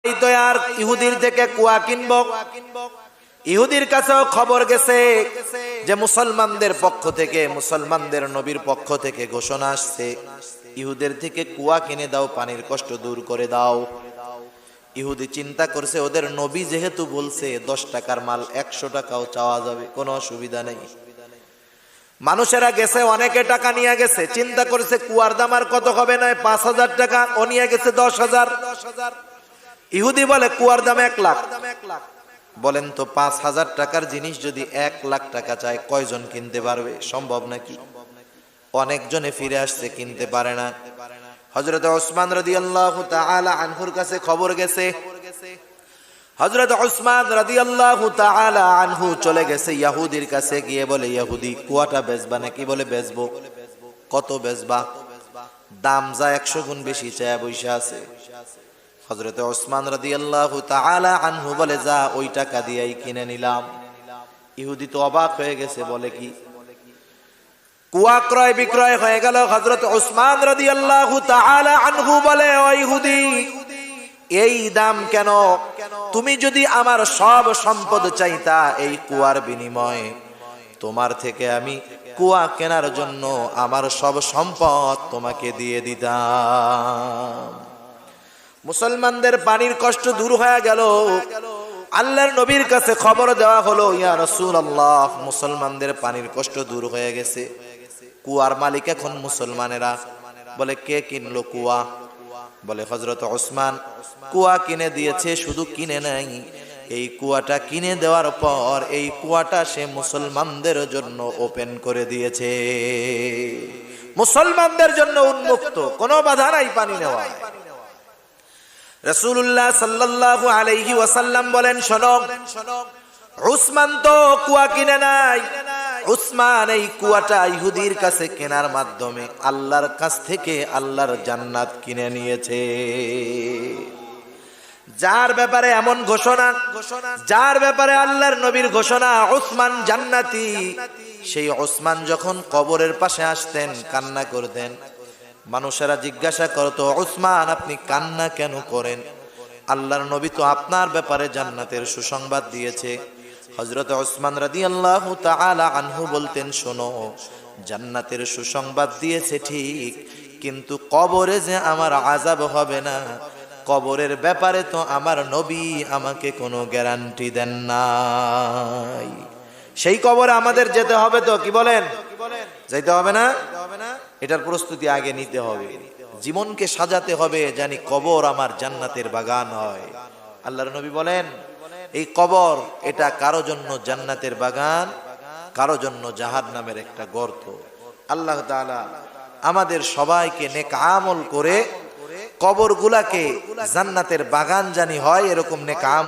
এই তো আর ইহুদির থেকে কুয়া কিনবো। ইহুদির কাছেও খবর গেছে যে মুসলমানদের পক্ষ থেকে, মুসলমানদের নবীর পক্ষ থেকে ঘোষণা আসছে, ইহুদের থেকে কুয়া কিনে দাও, পানির কষ্ট দূর করে দাও। ইহুদি চিন্তা করছে ওদের নবী যেহেতু বলছে 10 টাকার মাল 100 টাকাও চাওয়া যাবে, কোনো অসুবিধা নেই। মানুষেরা গেছে, অনেকে টাকা নিয়ে গেছে, চিন্তা করেছে কুয়ার দাম আর কত হবে, নয় 5000 টাকা, ও নিয়ে গেছে 10,000। ইহুদি বলে কুয়ার দাম 1 লাখ। বলেন তো 5000 টাকার জিনিস যদি 1 লাখ টাকা চায়, কয়জন কিনতে পারবে? সম্ভব নাকি? অনেকজনে ফিরে আসছে, কিনতে পারে না। হযরত ওসমান রাদিয়াল্লাহু তাআলা আনহুর কাছে খবর গেছে। হযরত ওসমান রাদিয়াল্লাহু তাআলা আনহু চলে গেছে ইহুদির কাছে, গিয়ে বলে, ইহুদি কুয়াটা বেচবা নাকি? বলে বেচবো। কত বেচবা? দাম যা 100 গুণ বেশি চায় বইসা আছে। হযরত ওসমান রাদিয়াল্লাহু তাআলা আনহু বলে, যা ওই টাকা দিয়েই কিনে নিলাম। ইহুদি তো অবাক হয়ে গেছে, বলে কি? কুয়া ক্রয় বিক্রয় হয়ে গেল। হযরত ওসমান রাদিয়াল্লাহু তাআলা আনহু বলে, ও ইহুদি, এই দাম কেন? তুমি যদি আমার সব সম্পদ চাইতা এই কুয়ার বিনিময়ে, তোমার থেকে আমি কুয়া কেনার জন্য আমার সব সম্পদ তোমাকে দিয়ে দিতাম। মুসলমানদের পানির কষ্ট দূর হয়ে গেল। আল্লাহর নবীর কাছে খবর দেওয়া হলো, ইয়া রাসূলুল্লাহ, মুসলমানদের পানির কষ্ট দূর হয়ে গেছে। কুয়ার মালিক এখন মুসলমানেরা। বলে, কে কিনলো কুয়া? বলে হযরত ওসমান কুয়া কিনে দিয়েছে। শুধু কিনে নাই, এই কুয়াটা কিনে দেওয়ার পর এই কুয়াটা সে মুসলমানদের জন্য ওপেন করে দিয়েছে, মুসলমানদের জন্য উন্মুক্ত, কোনো বাধা নাই পানি নেওয়া। রাসূলুল্লাহ সাল্লাল্লাহু আলাইহি ওয়াসাল্লাম বলেন, শোনো, উসমান তো কুয়া কিনে নাই, উসমান এই কুয়াটা ইহুদির কাছে কেনার মাধ্যমে আল্লাহর কাছ থেকে আল্লাহর জান্নাত কিনে নিয়েছে। যার ব্যাপারে এমন ঘোষণা, যার ব্যাপারে আল্লাহর নবীর ঘোষণা উসমান জান্নাতি, সেই উসমান যখন কবরের পাশে আসতেন কান্না করতেন। মানুষেরা জিজ্ঞাসা করতো, উসমান আপনি কান্না কেন করেন? আল্লাহর নবী তো আপনার ব্যাপারে জান্নাতের সুসংবাদ দিয়েছে। হযরত ওসমান রাদিয়াল্লাহু তাআলা আনহু বলতেন, শোনো, জান্নাতের সুসংবাদ দিয়েছে ঠিক, কিন্তু কবরে যে আমার আযাব হবে না, কবরের ব্যাপারে তো আমার নবী আমাকে কোনো গ্যারান্টি দেন নাই। সেই কবরে আমাদের যেতে হবে তো, কি বলেন? যাইতে হবে না? এটার প্রস্তুতি আগে নিতে হবে, জীবনকে সাজাতে হবে, জানি কবর আমার জান্নাতের বাগান হয়। আল্লাহর নবী বলেন, এই কবর এটা কারো জন্য জান্নাতের বাগান, কারো জন্য জাহান্নামের একটা গর্ত। আল্লাহ তাআলা আমাদের সবাইকে নেক আমল করে কবরগুলাকে জান্নাতের বাগান জানি হয়, এরকম নেক আমল